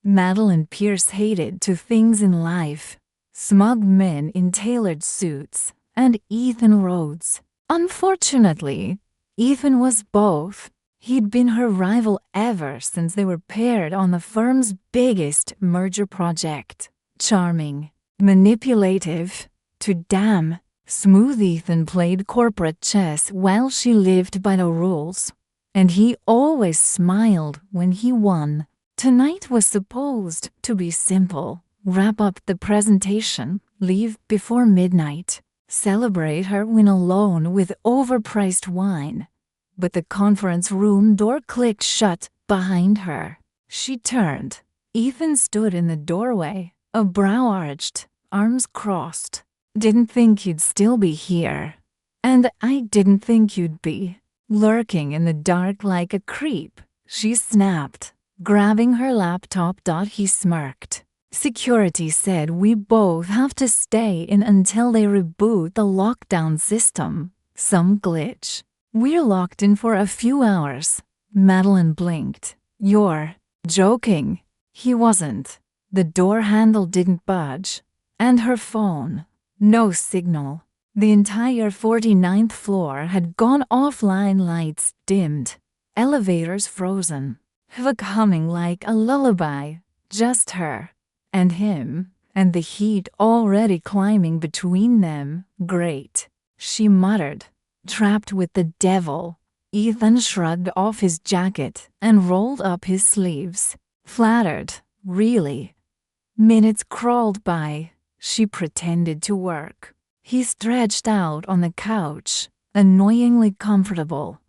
Madeline Pierce hated two things in life: smug men in tailored suits and Ethan Rhodes. Unfortunately, Ethan was both. He'd been her rival ever since they were paired on the firm's biggest merger project. Charming, manipulative, to damn smooth, Ethan played corporate chess while she lived by the rules, and he always smiled when he won. Tonight was supposed to be simple: wrap up the presentation, leave before midnight, celebrate her win alone with overpriced wine. But the conference room door clicked shut behind her. She turned. Ethan stood in the doorway, a brow arched, arms crossed. "Didn't think you'd still be here. And I didn't think you'd be lurking in the dark like a creep," she snapped, grabbing her laptop. He smirked. "Security said we both have to stay in until they reboot the lockdown system. Some glitch. We're locked in for a few hours." Madeline blinked. "You're joking." He wasn't. The door handle didn't budge. And her phone. No signal. The entire 49th floor had gone offline, lights dimmed, elevators frozen. Havoc humming like a lullaby. Just her. And him. And the heat already climbing between them. Great, she muttered. Trapped with the devil. Ethan shrugged off his jacket and rolled up his sleeves. Flattered, really. Minutes crawled by. She pretended to work. He stretched out on the couch, annoyingly comfortable.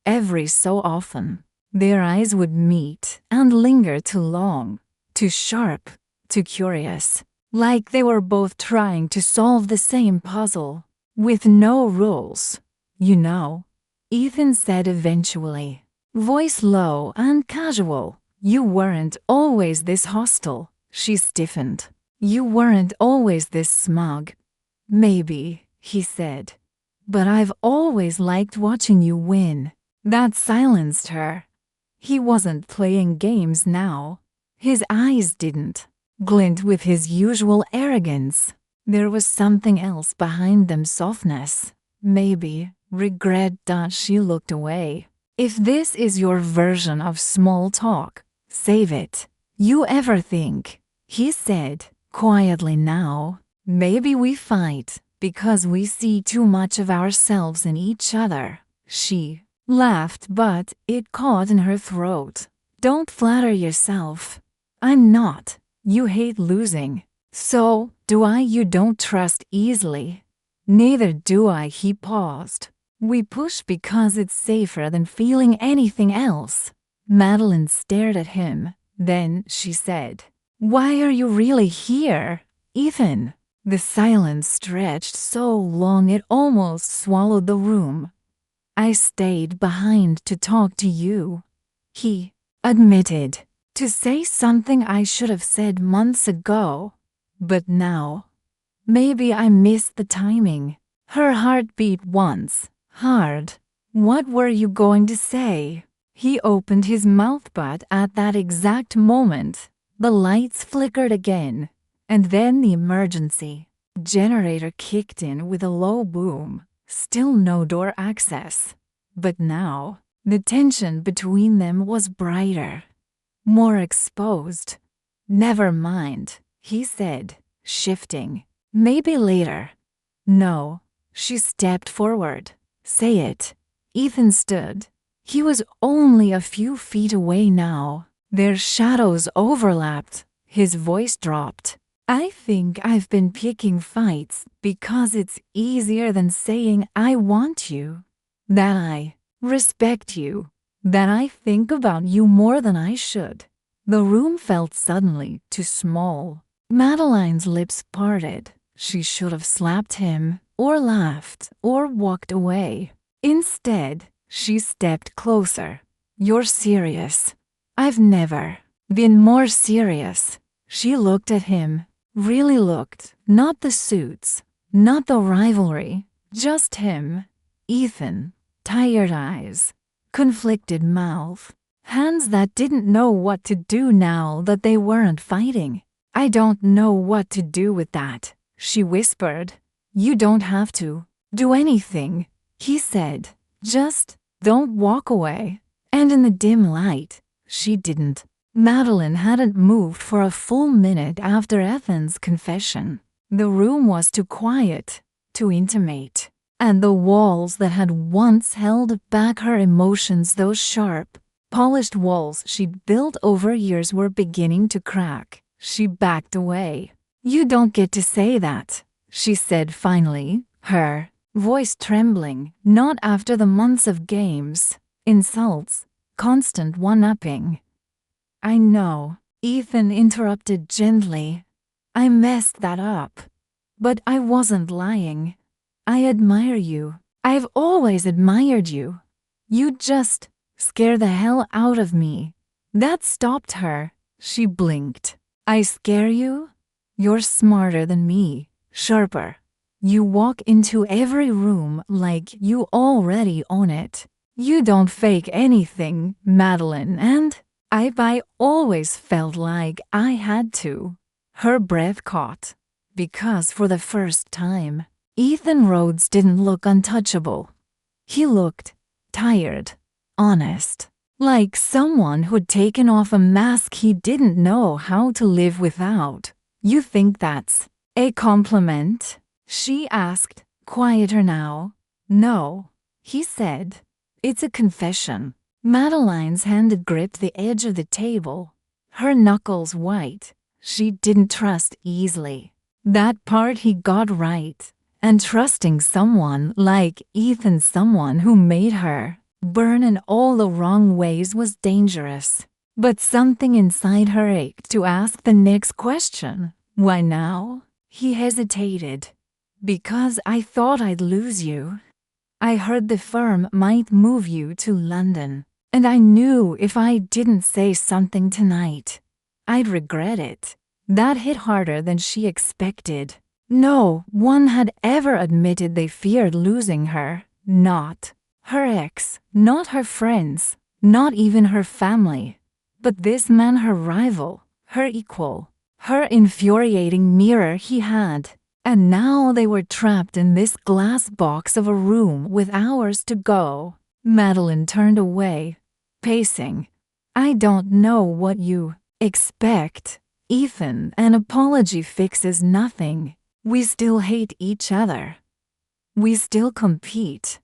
Every so often, their eyes would meet and linger too long, too sharp, too curious, like they were both trying to solve the same puzzle, with no rules. "You know," Ethan said eventually, voice low and casual, "you weren't always this hostile." She stiffened. "You weren't always this smug." "Maybe," he said, "but I've always liked watching you win." That silenced her. He wasn't playing games now. His eyes didn't glint with his usual arrogance. There was something else behind them: softness, maybe regret. She looked away. "If this is your version of small talk, save it." "You ever think," he said quietly now, "maybe we fight because we see too much of ourselves in each other?" She laughed, but it caught in her throat. "Don't flatter yourself. I'm not. You hate losing." "So do I. You don't trust easily." "Neither do I." He paused. "We push because it's safer than feeling anything else." Madeline stared at him. Then she said, "Why are you really here, Ethan?" The silence stretched so long it almost swallowed the room. "I stayed behind to talk to you," he admitted, "to say something I should have said months ago. But now, maybe I missed the timing." Her heart beat once, hard. "What were you going to say?" He opened his mouth, but at that exact moment, the lights flickered again, and then the emergency generator kicked in with a low boom. Still no door access. But now, the tension between them was brighter, more exposed. "Never mind," he said, shifting. "Maybe later." "No." She stepped forward. "Say it." Ethan stood. He was only a few feet away now. Their shadows overlapped. His voice dropped. "I think I've been picking fights because it's easier than saying I want you, that I respect you, that I think about you more than I should." The room felt suddenly too small. Madeline's lips parted. She should have slapped him, or laughed, or walked away. Instead, she stepped closer. "You're serious." "I've never been more serious." She looked at him, really looked. Not the suits, not the rivalry, just him. Ethan. Tired eyes, conflicted mouth. hands that didn't know what to do now that they weren't fighting. I don't know what to do with that, she whispered. You don't have to do anything, he said. Just don't walk away. And in the dim light, she didn't. Madeline hadn't moved for a full minute after Ethan's confession. The room was too quiet, too intimate, and the walls that had once held back her emotions, those sharp, polished walls she'd built over years, were beginning to crack. She backed away. You don't get to say that, she said finally, her voice trembling. Not after the months of games, insults, constant one-upping. I know, Ethan interrupted gently. I messed that up. But I wasn't lying. I admire you. I've always admired you. You just scare the hell out of me. That stopped her. She blinked. I scare you? You're smarter than me, sharper. You walk into every room like you already own it. You don't fake anything, Madeline, and I always felt like I had to. Her breath caught, because for the first time, Ethan Rhodes didn't look untouchable. He looked tired, honest, like someone who'd taken off a mask he didn't know how to live without. You think that's a compliment? She asked, quieter now. No, he said. It's a confession. Madeline's hand gripped the edge of the table, her knuckles white. She didn't trust easily. That part he got right. And trusting someone like Ethan, someone who made her burn in all the wrong ways, was dangerous. But something inside her ached to ask the next question. Why now? He hesitated. Because I thought I'd lose you. I heard the firm might move you to London, and I knew if I didn't say something tonight, I'd regret it. That hit harder than she expected. No one had ever admitted they feared losing her. Not her ex, not her friends, not even her family. But this man, her rival, her equal, her infuriating mirror he had. And now they were trapped in this glass box of a room with hours to go. Madeline turned away, pacing. I don't know what you expect, Ethan. An apology fixes nothing. We still hate each other. We still compete.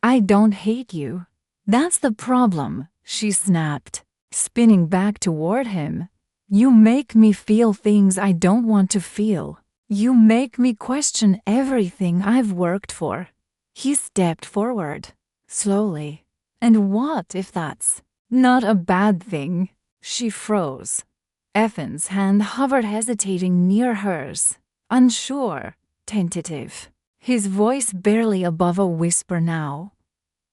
I don't hate you. That's the problem, she snapped, spinning back toward him. You make me feel things I don't want to feel. You make me question everything I've worked for. He stepped forward, slowly. And what if that's not a bad thing? She froze. Ethan's hand hovered hesitating near hers, unsure, tentative. His voice barely above a whisper now.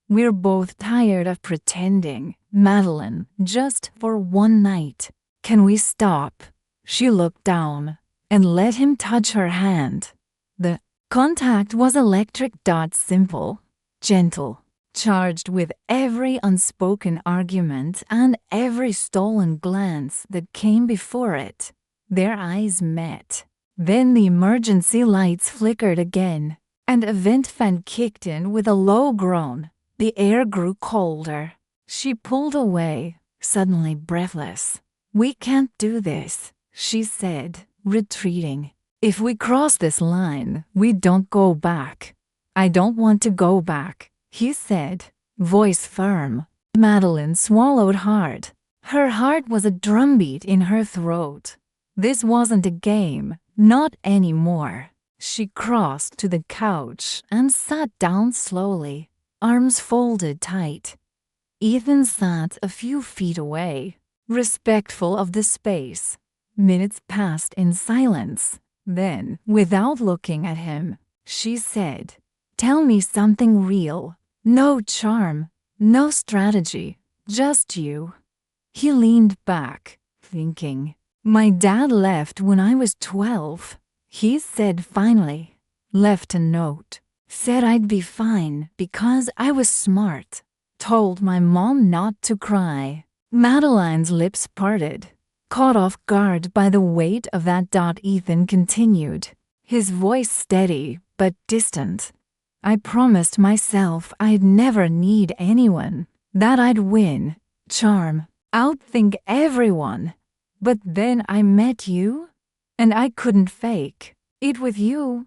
We're both tired of pretending, Madeline, just for one night. Can we stop? She looked down and let him touch her hand. The contact was electric. Simple, gentle, charged with every unspoken argument and every stolen glance that came before it. Their eyes met. Then the emergency lights flickered again, and a vent fan kicked in with a low groan. The air grew colder. She pulled away, suddenly breathless. We can't do this, she said, retreating. If we cross this line, we don't go back. I don't want to go back, he said, voice firm. Madeline swallowed hard. Her heart was a drumbeat in her throat. This wasn't a game, not anymore. She crossed to the couch and sat down slowly, arms folded tight. Ethan sat a few feet away, respectful of the space. Minutes passed in silence. Then, without looking at him, she said, "Tell me something real. No charm, no strategy, just you." He leaned back, thinking. My dad left when I was 12, he said finally. Left a note. Said I'd be fine because I was smart. Told my mom not to cry. Madeline's lips parted, caught off guard by the weight of that. Ethan continued, his voice steady but distant. I promised myself I'd never need anyone, that I'd win, charm, outthink everyone. But then I met you, and I couldn't fake it with you.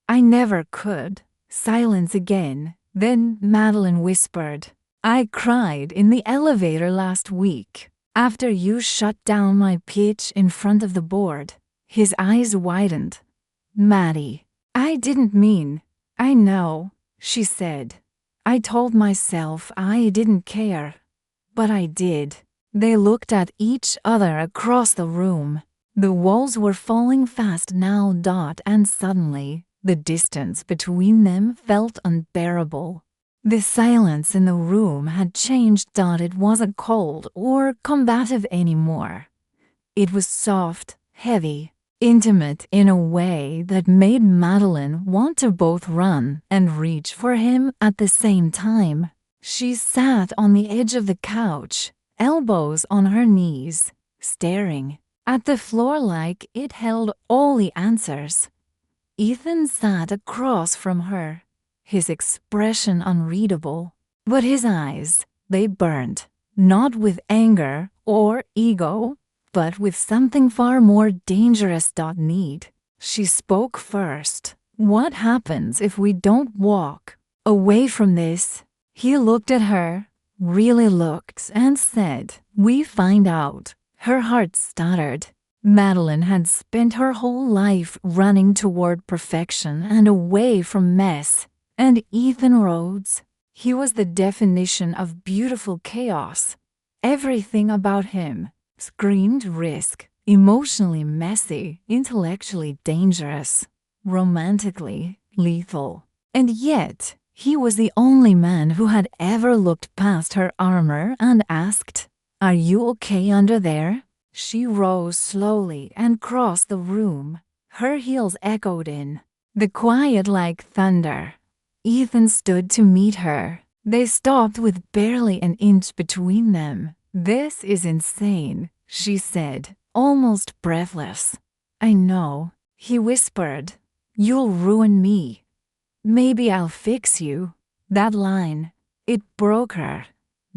I never could. Silence again. Then Madeline whispered, I cried in the elevator last week, after you shut down my pitch in front of the board. His eyes widened. Maddie, I didn't mean. I know, she said. I told myself I didn't care. But I did. They looked at each other across the room. The walls were falling fast now. And suddenly, the distance between them felt unbearable. The silence in the room had changed. It wasn't cold or combative anymore. It was soft, heavy, intimate in a way that made Madeline want to both run and reach for him at the same time. She sat on the edge of the couch, elbows on her knees, staring at the floor like it held all the answers. Ethan sat across from her, his expression unreadable, but his eyes, they burned, not with anger or ego, but with something far more dangerous. Need. She spoke first. What happens if we don't walk away from this? He looked at her, really looked, and said, we find out. Her heart stuttered. Madeline had spent her whole life running toward perfection and away from mess. And Ethan Rhodes, he was the definition of beautiful chaos. Everything about him screamed risk, emotionally messy, intellectually dangerous, romantically lethal. And yet, he was the only man who had ever looked past her armor and asked, are you okay under there? She rose slowly and crossed the room. Her heels echoed in the quiet like thunder. Ethan stood to meet her. They stopped with barely an inch between them. This is insane, she said, almost breathless. I know, he whispered. You'll ruin me. Maybe I'll fix you. That line, it broke her.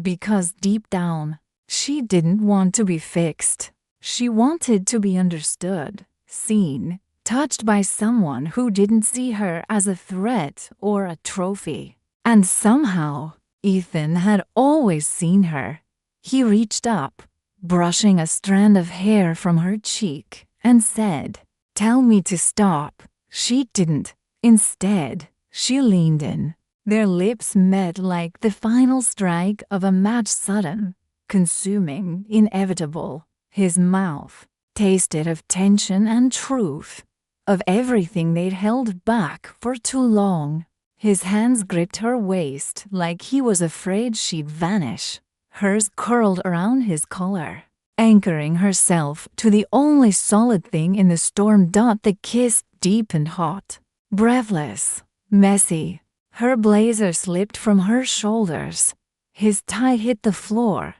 Because deep down, she didn't want to be fixed. She wanted to be understood, seen, touched by someone who didn't see her as a threat or a trophy. And somehow, Ethan had always seen her. He reached up, brushing a strand of hair from her cheek, and said, tell me to stop. She didn't. Instead, she leaned in. Their lips met like the final strike of a match, sudden, consuming, inevitable. His mouth tasted of tension and truth, of everything they'd held back for too long. His hands gripped her waist like he was afraid she'd vanish. Hers curled around his collar, anchoring herself to the only solid thing in the storm. The kiss, deep and hot, breathless, messy. Her blazer slipped from her shoulders. His tie hit the floor.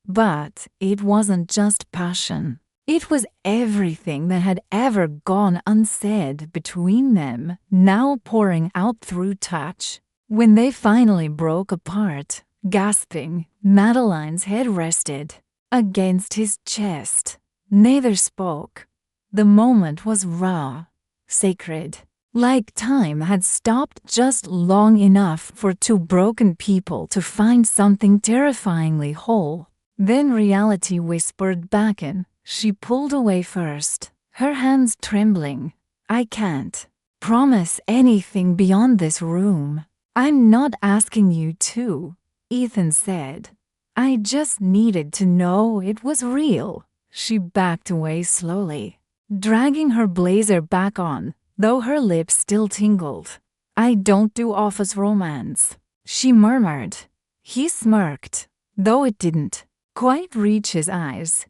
But it wasn't just passion. It was everything that had ever gone unsaid between them, now pouring out through touch. When they finally broke apart, gasping, Madeline's head rested against his chest. Neither spoke. The moment was raw, sacred, like time had stopped just long enough for two broken people to find something terrifyingly whole. Then reality whispered back in. She pulled away first, her hands trembling. I can't promise anything beyond this room. I'm not asking you to, Ethan said. I just needed to know it was real. She backed away slowly, dragging her blazer back on, though her lips still tingled. I don't do office romance, she murmured. He smirked, though it didn't quite reach his eyes.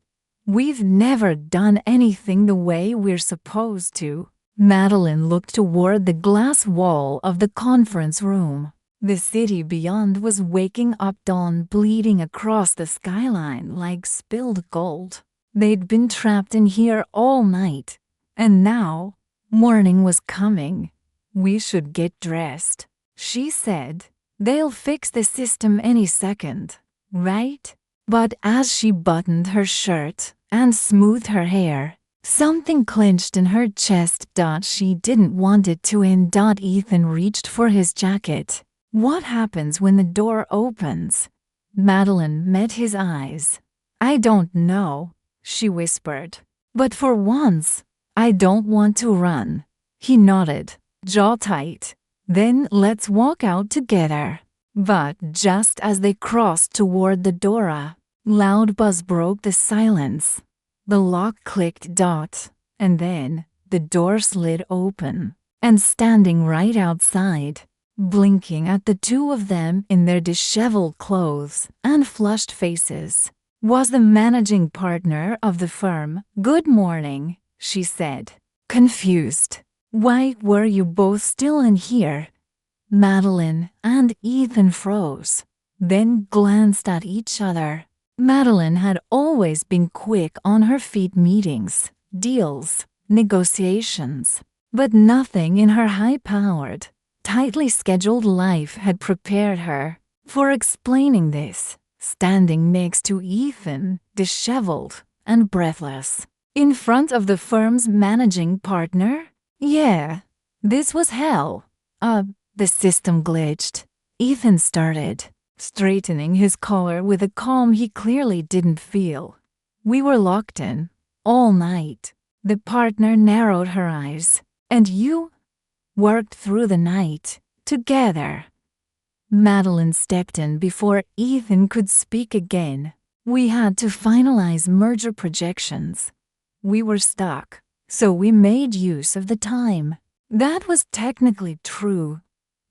We've never done anything the way we're supposed to. Madeline looked toward the glass wall of the conference room. The city beyond was waking up, dawn bleeding across the skyline like spilled gold. They'd been trapped in here all night, and now morning was coming. We should get dressed, she said. They'll fix the system any second, right? But as she buttoned her shirt and smoothed her hair, something clenched in her chest. She didn't want it to end. Ethan reached for his jacket. What happens when the door opens? Madeline met his eyes. I don't know, she whispered. But for once, I don't want to run. He nodded, jaw tight. Then let's walk out together. But just as they crossed toward the door, a loud buzz broke the silence. The lock clicked. And then the door slid open. And standing right outside, blinking at the two of them in their disheveled clothes and flushed faces, was the managing partner of the firm. Good morning, she said, confused. Why were you both still in here? Madeline and Ethan froze, then glanced at each other. Madeline had always been quick on her feet. Meetings, deals, negotiations. But nothing in her high-powered, tightly scheduled life had prepared her for explaining this. Standing next to Ethan, disheveled and breathless, in front of the firm's managing partner? Yeah, this was hell. The system glitched. Ethan started, straightening his collar with a calm he clearly didn't feel. We were locked in, all night. The partner narrowed her eyes. And you worked through the night, together. Madeline stepped in before Ethan could speak again. We had to finalize merger projections. We were stuck, so we made use of the time. That was technically true.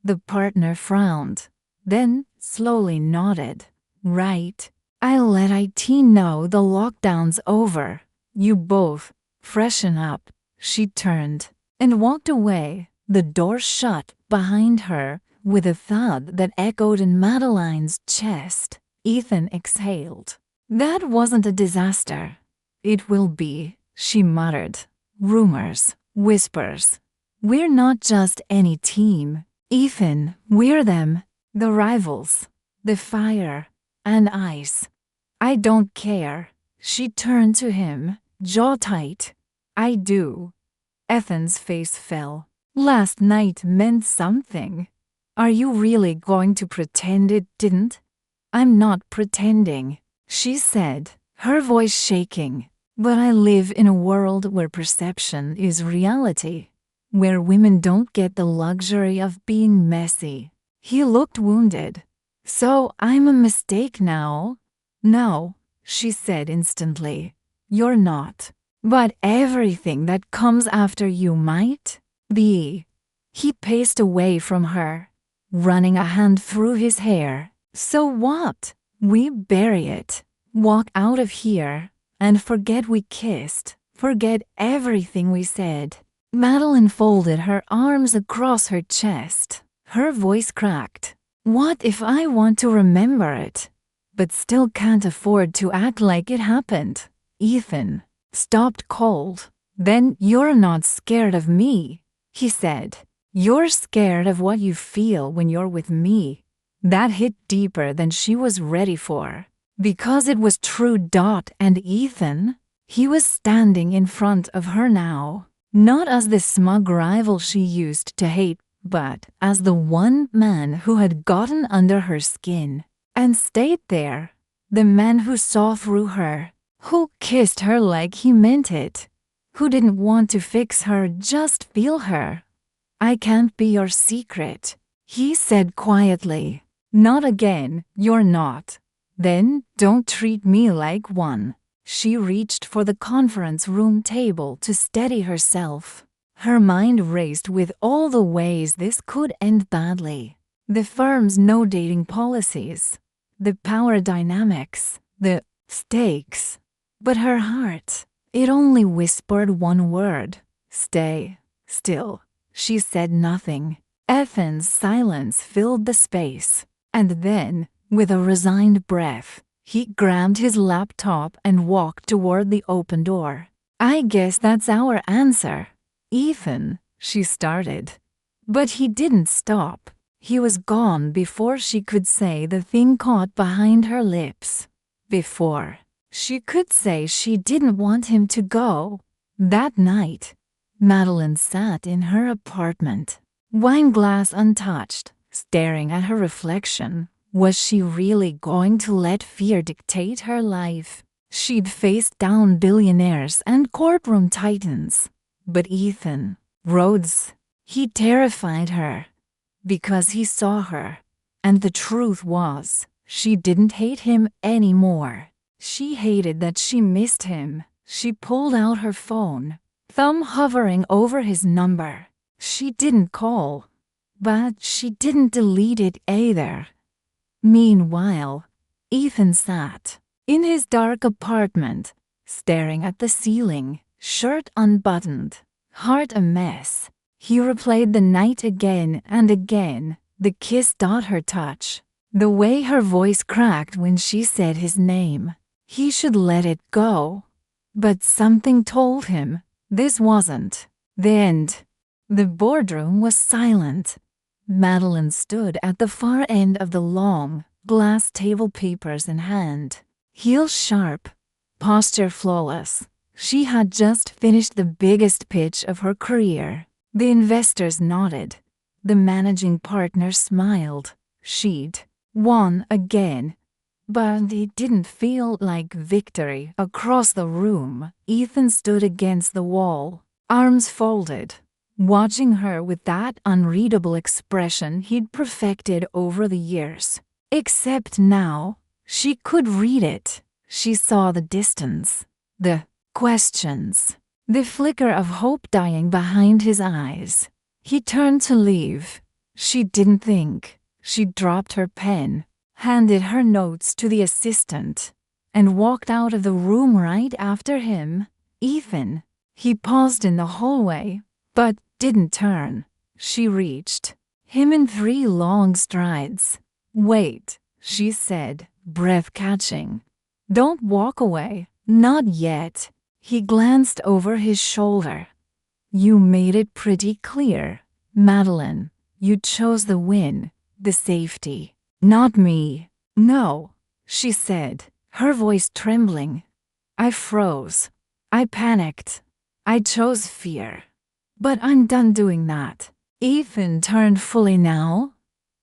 The partner frowned, then slowly nodded. Right. I'll let IT know the lockdown's over. You both freshen up. She turned and walked away, the door shut behind her with a thud that echoed in Madeline's chest. Ethan exhaled. That wasn't a disaster. It will be, she muttered. Rumors, whispers. We're not just any team, Ethan, we're them, the rivals, the fire and ice. I don't care. She turned to him, jaw tight. I do. Ethan's face fell. Last night meant something. Are you really going to pretend it didn't? I'm not pretending, she said, her voice shaking. But I live in a world where perception is reality, where women don't get the luxury of being messy. He looked wounded. So I'm a mistake now? No, she said instantly. You're not. But everything that comes after you might be. He paced away from her, running a hand through his hair. So what? We bury it. Walk out of here and forget we kissed. Forget everything we said. Madeline folded her arms across her chest. Her voice cracked. What if I want to remember it, but still can't afford to act like it happened? Ethan stopped cold. Then you're not scared of me, he said. You're scared of what you feel when you're with me. That hit deeper than she was ready for, because it was true. And Ethan, he was standing in front of her now, not as the smug rival she used to hate, but as the one man who had gotten under her skin and stayed there, the man who saw through her, who kissed her like he meant it, who didn't want to fix her, just feel her. I can't be your secret, he said quietly. Not again, you're not. Then don't treat me like one. She reached for the conference room table to steady herself. Her mind raced with all the ways this could end badly. The firm's no dating policies, the power dynamics, the stakes. But her heart, it only whispered one word. Stay still. She said nothing. Ethan's silence filled the space, and then, with a resigned breath, he grabbed his laptop and walked toward the open door. "I guess that's our answer, Ethan," she started. But he didn't stop. He was gone before she could say the thing caught behind her lips. Before she could say she didn't want him to go. That night, Madeline sat in her apartment, wine glass untouched, staring at her reflection. Was she really going to let fear dictate her life? She'd faced down billionaires and courtroom titans. But Ethan Rhodes, he terrified her. Because he saw her. And the truth was, she didn't hate him anymore. She hated that she missed him. She pulled out her phone, thumb hovering over his number. She didn't call, but she didn't delete it either. Meanwhile, Ethan sat in his dark apartment, staring at the ceiling, shirt unbuttoned, heart a mess. He replayed the night again and again, the kiss, her touch, the way her voice cracked when she said his name. He should let it go. But something told him this wasn't the end. The boardroom was silent. Madeline stood at the far end of the long, glass table, papers in hand, heels sharp, posture flawless. She had just finished the biggest pitch of her career. The investors nodded. The managing partner smiled. She'd won again. But it didn't feel like victory. Across the room, Ethan stood against the wall, arms folded, watching her with that unreadable expression he'd perfected over the years. Except now, she could read it. She saw the distance, the questions, the flicker of hope dying behind his eyes. He turned to leave. She didn't think. She dropped her pen, handed her notes to the assistant, and walked out of the room right after him. Ethan. He paused in the hallway, but didn't turn. She reached him in 3 long strides. "Wait," she said, breath catching. "Don't walk away. Not yet." He glanced over his shoulder. "You made it pretty clear, Madeline. You chose the win, the safety. Not me." "No," she said, her voice trembling. "I froze. I panicked. I chose fear. But I'm done doing that." Ethan turned fully now.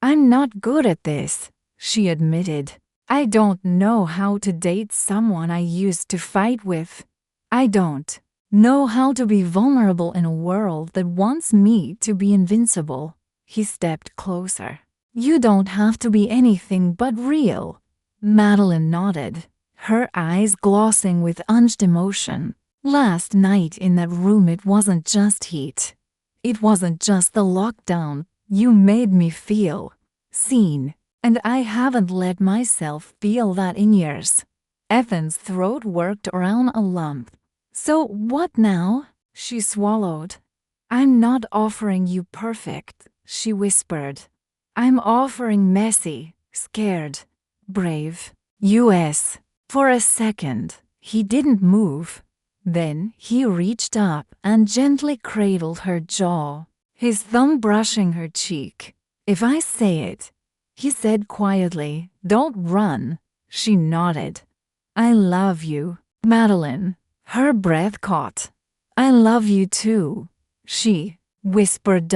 "I'm not good at this," she admitted. "I don't know how to date someone I used to fight with. I don't know how to be vulnerable in a world that wants me to be invincible." He stepped closer. "You don't have to be anything but real." Madeline nodded, her eyes glossing with unched emotion. "Last night in that room, it wasn't just heat. It wasn't just the lockdown. You made me feel seen, and I haven't let myself feel that in years." Ethan's throat worked around a lump. "So what now?" She swallowed. "I'm not offering you perfect," she whispered. "I'm offering messy, scared, brave. U.S." For a second, he didn't move. Then he reached up and gently cradled her jaw, his thumb brushing her cheek. "If I say it," he said quietly, "don't run." She nodded. "I love you, Madeline." Her breath caught. "I love you too," she whispered.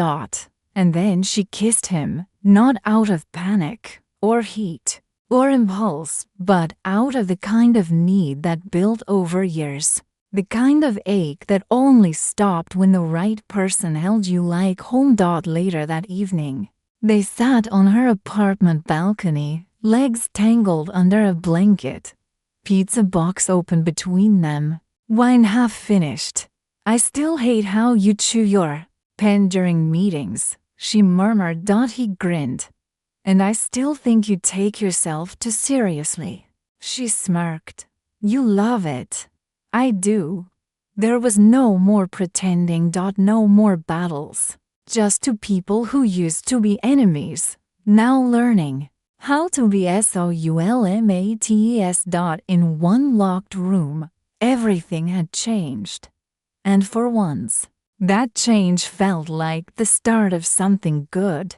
And then she kissed him, not out of panic, or heat, or impulse, but out of the kind of need that built over years. The kind of ache that only stopped when the right person held you like home. Later that evening, they sat on her apartment balcony, legs tangled under a blanket, pizza box open between them, wine half finished. "I still hate how you chew your pen during meetings," she murmured. He grinned. "And I still think you take yourself too seriously." She smirked. "You love it." "I do." There was no more pretending. No more battles. just two people who used to be enemies, now learning how to be Soulmates. In one locked room, everything had changed. And for once, that change felt like the start of something good.